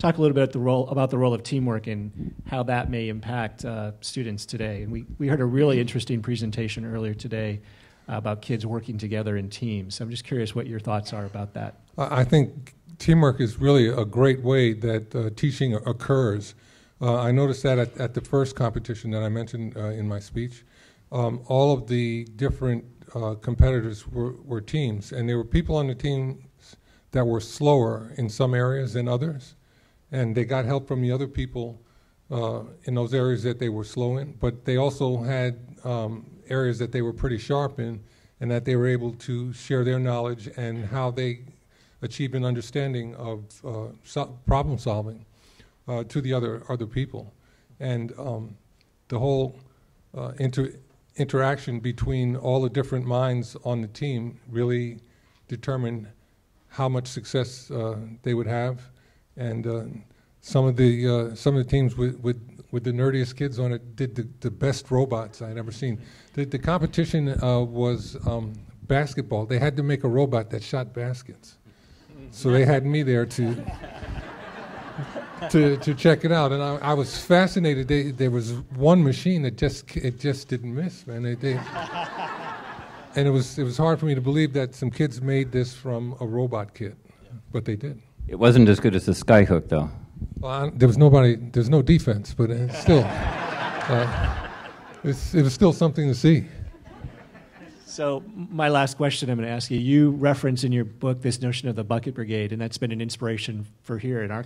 talk a little bit about the role of teamwork and how that may impact students today. And we heard a really interesting presentation earlier today about kids working together in teams. So I'm just curious what your thoughts are about that. I think teamwork is really a great way that teaching occurs. I noticed that at the first competition that I mentioned in my speech. All of the different competitors were teams, and there were people on the teams that were slower in some areas than others, and they got help from the other people in those areas that they were slow in, but they also had areas that they were pretty sharp in, and that they were able to share their knowledge and how they achieved an understanding of problem solving to the other people. And the whole interaction between all the different minds on the team really determined how much success they would have. And some of the teams with the nerdiest kids on it did the best robots I'd ever seen. The competition was basketball. They had to make a robot that shot baskets. So they had me there to check it out, and I was fascinated. There was one machine that just didn't miss, man. And it was hard for me to believe that some kids made this from a robot kit, but they did. It wasn't as good as the Skyhook, though. Well, there's no defense, but it's still, it was still something to see. So my last question I'm going to ask you, you reference in your book this notion of the bucket brigade, and that's been an inspiration for here in our